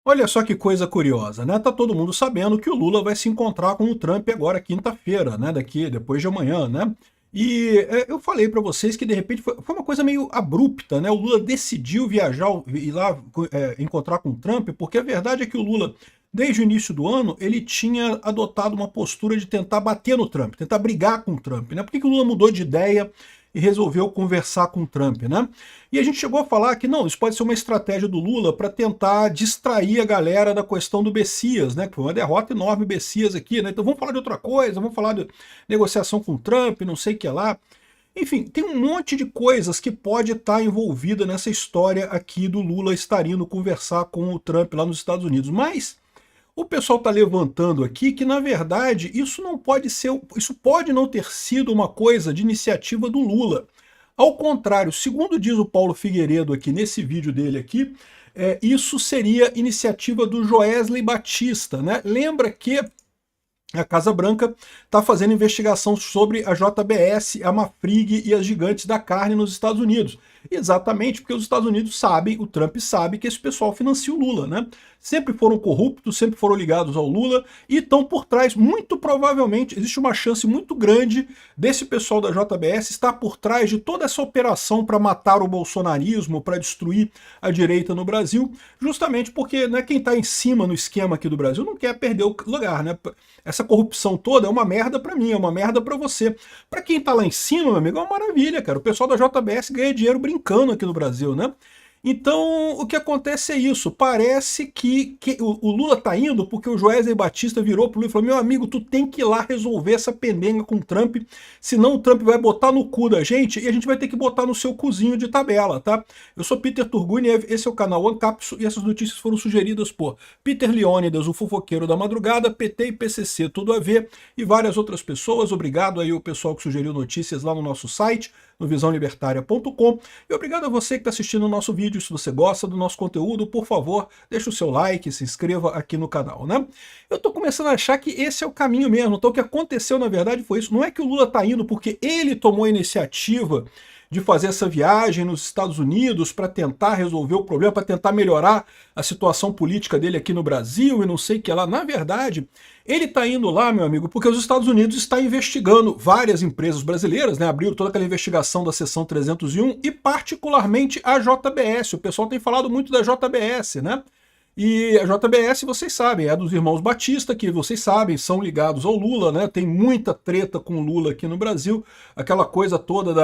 Olha só que coisa curiosa, né? Tá todo mundo sabendo que o Lula vai se encontrar com o Trump agora quinta-feira, né? Depois de amanhã, né? E eu falei para vocês que de repente foi uma coisa meio abrupta, né? O Lula decidiu viajar, ir lá encontrar com o Trump, porque a verdade é que o Lula, desde o início do ano, ele tinha adotado uma postura de tentar bater no Trump, tentar brigar com o Trump, né? Por que que o Lula mudou de ideia e resolveu conversar com o Trump, né? E a gente chegou a falar que não, isso pode ser uma estratégia do Lula para tentar distrair a galera da questão do Bessias, né? Que foi uma derrota enorme o Bessias aqui, né? Então vamos falar de outra coisa, vamos falar de negociação com o Trump, não sei o que lá. Enfim, tem um monte de coisas que pode estar envolvida nessa história aqui do Lula estar indo conversar com o Trump lá nos Estados Unidos. Mas o pessoal está levantando aqui que, na verdade, isso não pode ser, isso pode não ter sido uma coisa de iniciativa do Lula. Ao contrário, segundo diz o Paulo Figueiredo aqui nesse vídeo dele aqui, isso seria iniciativa do Joesley Batista, né? Lembra que a Casa Branca está fazendo investigação sobre a JBS, a Mafrig e as gigantes da carne nos Estados Unidos. Exatamente porque os Estados Unidos sabem, o Trump sabe que esse pessoal financia o Lula, né? Sempre foram corruptos, sempre foram ligados ao Lula e estão por trás, muito provavelmente, existe uma chance muito grande desse pessoal da JBS estar por trás de toda essa operação para matar o bolsonarismo, para destruir a direita no Brasil, justamente porque, né, quem está em cima no esquema aqui do Brasil não quer perder o lugar, né? Essa corrupção toda é uma merda para mim, é uma merda para você. Para quem tá lá em cima, meu amigo, é uma maravilha, cara. O pessoal da JBS ganha dinheiro brincando aqui no Brasil, né? Então, o que acontece é isso. Parece que o Lula tá indo porque o Joesley Batista virou pro Lula e falou: meu amigo, tu tem que ir lá resolver essa pendenga com o Trump, senão o Trump vai botar no cu da gente e a gente vai ter que botar no seu cozinho de tabela, tá? Eu sou Peter Turguniev, esse é o canal Ancapso e essas notícias foram sugeridas por Peter Leônidas, o fofoqueiro da madrugada, PT e PCC, tudo a ver, e várias outras pessoas. Obrigado aí ao pessoal que sugeriu notícias lá no nosso site, no visãolibertaria.com, e obrigado a você que está assistindo o nosso vídeo. Se você gosta do nosso conteúdo, por favor, deixa o seu like, se inscreva aqui no canal, né? Eu tô começando a achar que esse é o caminho mesmo. Então o que aconteceu, na verdade, foi isso. Não é que o Lula tá indo porque ele tomou a iniciativa de fazer essa viagem nos Estados Unidos para tentar resolver o problema, para tentar melhorar a situação política dele aqui no Brasil e não sei o que lá. Na verdade, ele está indo lá, meu amigo, porque os Estados Unidos estão investigando várias empresas brasileiras, né? Abriram toda aquela investigação da seção 301 e particularmente a JBS. O pessoal tem falado muito da JBS, né? E a JBS, vocês sabem, é dos irmãos Batista, que vocês sabem, são ligados ao Lula, né? Tem muita treta com o Lula aqui no Brasil, aquela coisa toda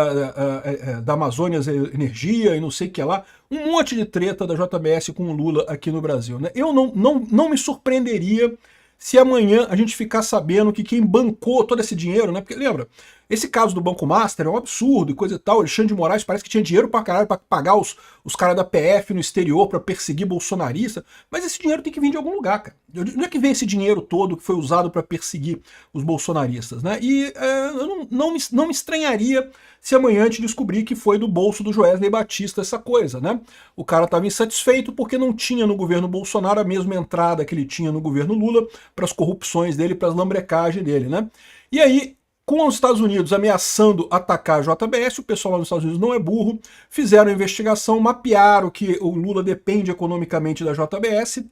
da Amazônia Energia e não sei o que lá, um monte de treta da JBS com o Lula aqui no Brasil, né? Eu não me surpreenderia se amanhã a gente ficar sabendo que quem bancou todo esse dinheiro, né? Porque lembra, esse caso do Banco Master é um absurdo e coisa e tal. Alexandre de Moraes parece que tinha dinheiro pra caralho pra pagar os caras da PF no exterior pra perseguir bolsonarista, mas esse dinheiro tem que vir de algum lugar, cara. Onde é que vem esse dinheiro todo que foi usado pra perseguir os bolsonaristas, né? E eu não me estranharia se amanhã a gente descobrir que foi do bolso do Joesley Batista essa coisa, né? O cara estava insatisfeito porque não tinha no governo Bolsonaro a mesma entrada que ele tinha no governo Lula para as corrupções dele, para as lambrecagens dele, né? E aí, com os Estados Unidos ameaçando atacar a JBS, o pessoal lá nos Estados Unidos não é burro, fizeram a investigação, mapearam que o Lula depende economicamente da JBS,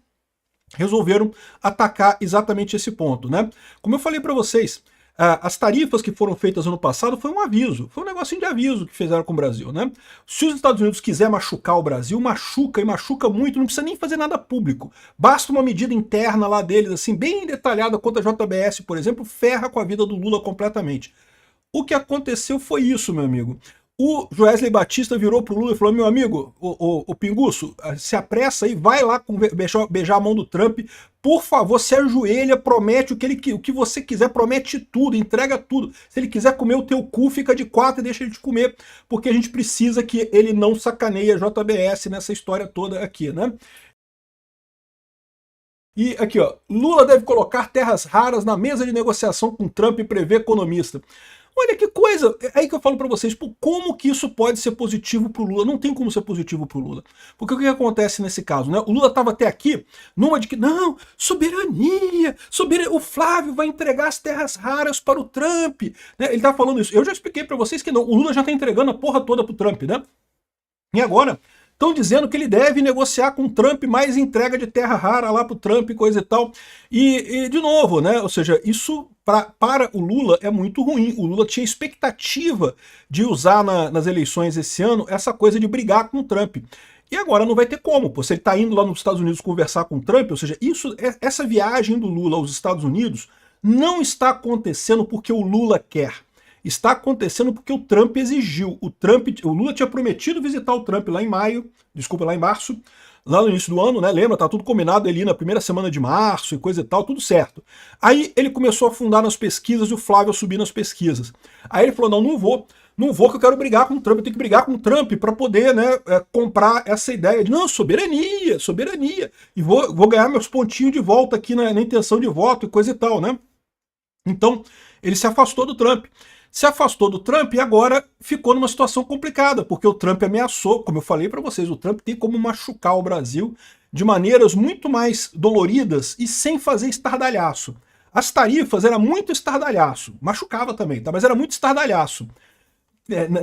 resolveram atacar exatamente esse ponto, né? Como eu falei para vocês, as tarifas que foram feitas ano passado foi um aviso, foi um negocinho de aviso que fizeram com o Brasil, né? Se os Estados Unidos quiser machucar o Brasil, machuca e machuca muito, não precisa nem fazer nada público. Basta uma medida interna lá deles, assim, bem detalhada quanto a JBS, por exemplo, ferra com a vida do Lula completamente. O que aconteceu foi isso, meu amigo. O Joesley Batista virou pro Lula e falou: meu amigo, o Pinguço, se apressa aí, vai lá beijar a mão do Trump, por favor, se ajoelha, promete o que você quiser, promete tudo, entrega tudo. Se ele quiser comer o teu cu, fica de quatro e deixa ele te comer, porque a gente precisa que ele não sacaneie a JBS nessa história toda aqui, né? E aqui, ó, Lula deve colocar terras raras na mesa de negociação com Trump e prevê economista. Olha que coisa, é aí que eu falo para vocês, pô, como que isso pode ser positivo para o Lula? Não tem como ser positivo para o Lula. Porque o que acontece nesse caso, né? O Lula estava até aqui numa de que, não, soberania, o Flávio vai entregar as terras raras para o Trump, né? Ele tá falando isso. Eu já expliquei para vocês que não, o Lula já está entregando a porra toda pro Trump, né? E agora, estão dizendo que ele deve negociar com o Trump mais entrega de terra rara lá para o Trump e coisa e tal. E de novo, né? Ou seja, isso para o Lula é muito ruim. O Lula tinha expectativa de usar nas eleições esse ano essa coisa de brigar com o Trump. E agora não vai ter como, pô. Se ele está indo lá nos Estados Unidos conversar com o Trump, ou seja, essa viagem do Lula aos Estados Unidos não está acontecendo porque o Lula quer. Está acontecendo porque o Trump exigiu. O Lula tinha prometido visitar o Trump lá em março, lá no início do ano, né? Lembra? Tá tudo combinado ali na primeira semana de março e coisa e tal, tudo certo. Aí ele começou a afundar nas pesquisas e o Flávio a subir nas pesquisas. Aí ele falou: não vou que eu quero brigar com o Trump, eu tenho que brigar com o Trump para poder, né, comprar essa ideia de, não, soberania, e vou ganhar meus pontinhos de volta aqui na intenção de voto e coisa e tal, né? Então, ele se afastou do Trump. Se afastou do Trump e agora ficou numa situação complicada, porque o Trump ameaçou, como eu falei para vocês, o Trump tem como machucar o Brasil de maneiras muito mais doloridas e sem fazer estardalhaço. As tarifas era muito estardalhaço, machucava também, tá? Mas era muito estardalhaço.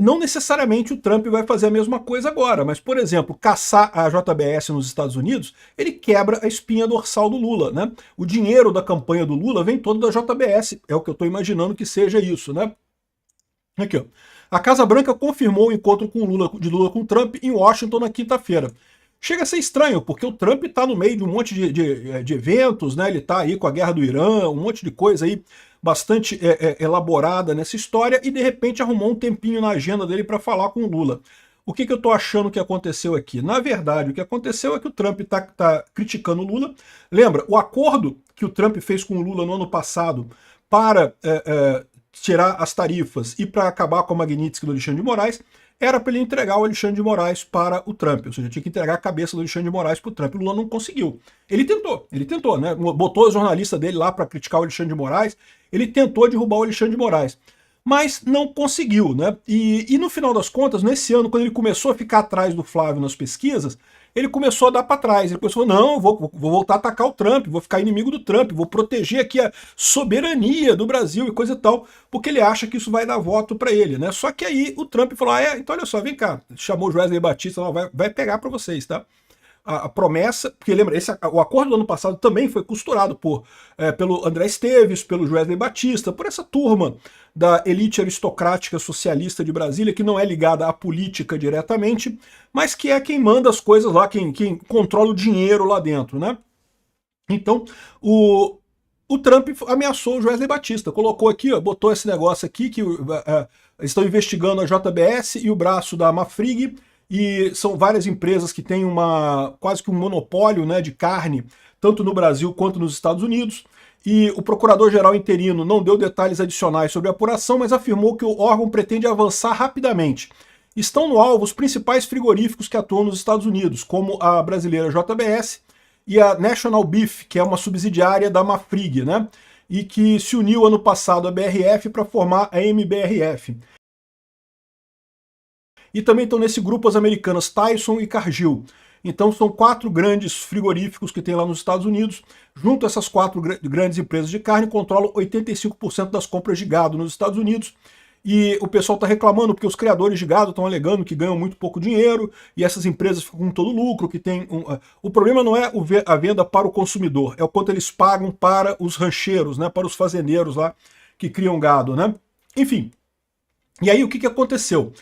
Não necessariamente o Trump vai fazer a mesma coisa agora, mas, por exemplo, caçar a JBS nos Estados Unidos, ele quebra a espinha dorsal do Lula, né? O dinheiro da campanha do Lula vem todo da JBS, é o que eu estou imaginando que seja isso, né? Aqui, ó. A Casa Branca confirmou o encontro de Lula com Trump em Washington na quinta-feira. Chega a ser estranho, porque o Trump está no meio de um monte de eventos, né? Ele está aí com a guerra do Irã, um monte de coisa aí bastante elaborada nessa história, e de repente arrumou um tempinho na agenda dele para falar com o Lula. O que eu estou achando que aconteceu aqui? Na verdade, o que aconteceu é que o Trump está criticando o Lula. Lembra, o acordo que o Trump fez com o Lula no ano passado para tirar as tarifas e para acabar com a Magnitsky do Alexandre de Moraes, era para ele entregar o Alexandre de Moraes para o Trump, ou seja, tinha que entregar a cabeça do Alexandre de Moraes para o Trump. O Lula não conseguiu. Ele tentou, né? Botou os jornalistas dele lá para criticar o Alexandre de Moraes, ele tentou derrubar o Alexandre de Moraes, mas não conseguiu, né? E no final das contas, nesse ano, quando ele começou a ficar atrás do Flávio nas pesquisas, ele começou a dar para trás. Ele pensou: não, vou voltar a atacar o Trump, vou ficar inimigo do Trump, vou proteger aqui a soberania do Brasil e coisa e tal, porque ele acha que isso vai dar voto para ele, né? Só que aí o Trump falou: então olha só, vem cá, chamou o Wesley Batista, vai pegar para vocês, tá? A promessa, porque lembra, o acordo do ano passado também foi costurado pelo André Esteves, pelo Wesley Batista, por essa turma da elite aristocrática socialista de Brasília, que não é ligada à política diretamente, mas que é quem manda as coisas lá, quem controla o dinheiro lá dentro, né? Então, o Trump ameaçou o Wesley Batista, colocou aqui, ó, botou esse negócio aqui, que estão investigando a JBS e o braço da Mafrig, e são várias empresas que têm quase que um monopólio, né, de carne, tanto no Brasil quanto nos Estados Unidos. E o procurador-geral interino não deu detalhes adicionais sobre a apuração, mas afirmou que o órgão pretende avançar rapidamente. Estão no alvo os principais frigoríficos que atuam nos Estados Unidos, como a brasileira JBS e a National Beef, que é uma subsidiária da Mafrig, né, e que se uniu ano passado à BRF para formar a MBRF. E também estão nesse grupo as americanas Tyson e Cargill. Então são 4 grandes frigoríficos que tem lá nos Estados Unidos. Junto a essas 4 grandes empresas de carne, controlam 85% das compras de gado nos Estados Unidos. E o pessoal está reclamando porque os criadores de gado estão alegando que ganham muito pouco dinheiro e essas empresas ficam com todo lucro, que tem o problema não é a venda para o consumidor, é o quanto eles pagam para os rancheiros, né, para os fazendeiros lá que criam gado, né? Enfim. E aí o que aconteceu?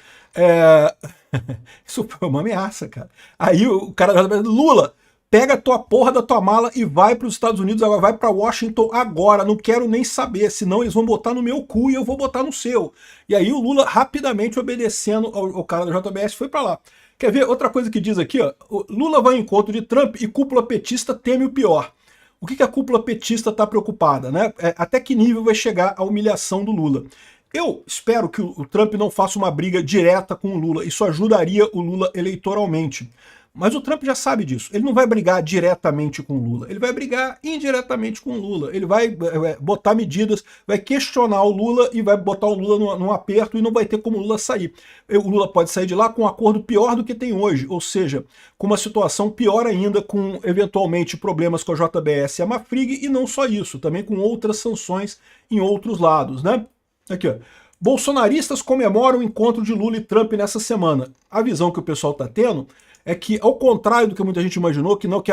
Isso foi uma ameaça, cara. Aí o cara, Lula, pega a tua porra da tua mala e vai para os Estados Unidos, agora vai para Washington agora, não quero nem saber, senão eles vão botar no meu cu e eu vou botar no seu. E aí o Lula, rapidamente obedecendo ao cara da JBS, foi para lá. Quer ver outra coisa que diz aqui, ó? O Lula vai ao encontro de Trump e cúpula petista teme o pior. O que a cúpula petista está preocupada, né? Até que nível vai chegar a humilhação do Lula? Eu espero que o Trump não faça uma briga direta com o Lula, isso ajudaria o Lula eleitoralmente. Mas o Trump já sabe disso, ele não vai brigar diretamente com o Lula, ele vai brigar indiretamente com o Lula, ele vai botar medidas, vai questionar o Lula e vai botar o Lula num aperto e não vai ter como o Lula sair. O Lula pode sair de lá com um acordo pior do que tem hoje, ou seja, com uma situação pior ainda, com eventualmente problemas com a JBS e a Mafrig, e não só isso, também com outras sanções em outros lados, né? Aqui, ó. Bolsonaristas comemoram o encontro de Lula e Trump nessa semana. A visão que o pessoal está tendo é que, ao contrário do que muita gente imaginou, que não, que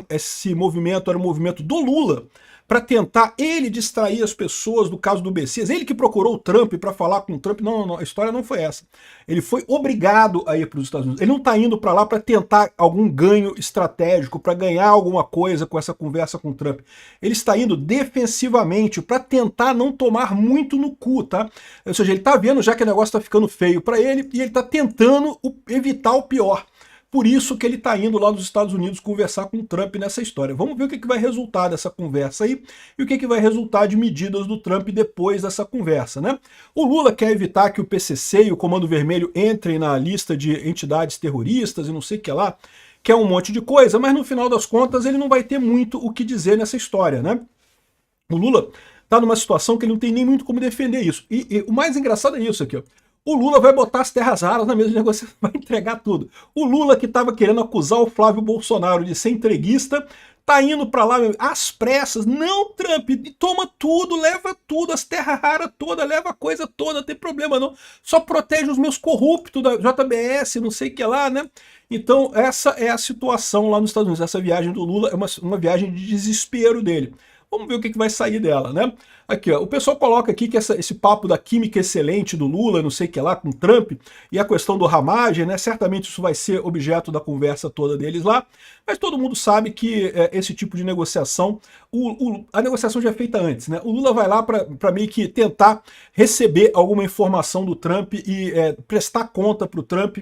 esse movimento era um movimento do Lula, para tentar ele distrair as pessoas do caso do Messias, ele que procurou o Trump para falar com o Trump, não, a história não foi essa. Ele foi obrigado a ir para os Estados Unidos. Ele não está indo para lá para tentar algum ganho estratégico, para ganhar alguma coisa com essa conversa com o Trump. Ele está indo defensivamente para tentar não tomar muito no cu, tá? Ou seja, ele está vendo já que o negócio está ficando feio para ele e ele está tentando evitar o pior. Por isso que ele está indo lá nos Estados Unidos conversar com o Trump nessa história. Vamos ver o que vai resultar dessa conversa aí e o que vai resultar de medidas do Trump depois dessa conversa, né? O Lula quer evitar que o PCC e o Comando Vermelho entrem na lista de entidades terroristas e não sei o que lá, que é um monte de coisa, mas no final das contas ele não vai ter muito o que dizer nessa história, né? O Lula está numa situação que ele não tem nem muito como defender isso. E o mais engraçado é isso aqui, ó. O Lula vai botar as terras raras na mesa de negociação, vai entregar tudo. O Lula, que estava querendo acusar o Flávio Bolsonaro de ser entreguista, tá indo para lá às pressas. Não, Trump, toma tudo, leva tudo, as terras raras todas, leva a coisa toda, não tem problema não. Só protege os meus corruptos da JBS, não sei o que lá, né? Então essa é a situação lá nos Estados Unidos. Essa viagem do Lula é uma viagem de desespero dele. Vamos ver o que vai sair dela, né? Aqui, ó, o pessoal coloca aqui que esse papo da química excelente do Lula, não sei o que lá, com Trump, e a questão do Ramagem, né? Certamente isso vai ser objeto da conversa toda deles lá, mas todo mundo sabe que esse tipo de negociação, a negociação já é feita antes, né? O Lula vai lá para meio que tentar receber alguma informação do Trump e prestar conta para o Trump.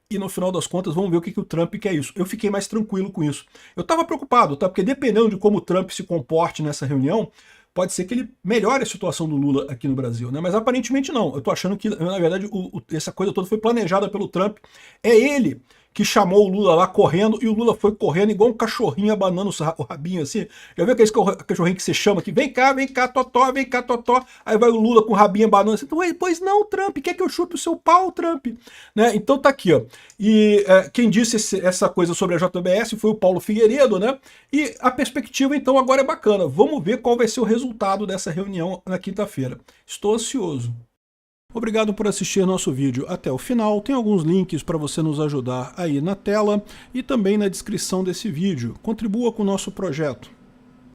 E no final das contas, vamos ver o que o Trump quer isso. Eu fiquei mais tranquilo com isso. Eu estava preocupado, tá? Porque dependendo de como o Trump se comporte nessa reunião, pode ser que ele melhore a situação do Lula aqui no Brasil, né? Mas aparentemente não. Eu tô achando que, na verdade, essa coisa toda foi planejada pelo Trump. É ele que chamou o Lula lá correndo, e o Lula foi correndo igual um cachorrinho abanando o rabinho assim. Já viu aquele cachorrinho que você chama aqui? Vem cá, totó, vem cá, totó. Aí vai o Lula com o rabinho abanando assim. Pois não, Trump, quer que eu chupe o seu pau, Trump? Né? Então tá aqui, ó. E quem disse essa coisa sobre a JBS foi o Paulo Figueiredo, né? E a perspectiva, então, agora é bacana. Vamos ver qual vai ser o resultado dessa reunião na quinta-feira. Estou ansioso. Obrigado por assistir nosso vídeo até o final. Tem alguns links para você nos ajudar aí na tela e também na descrição desse vídeo. Contribua com o nosso projeto.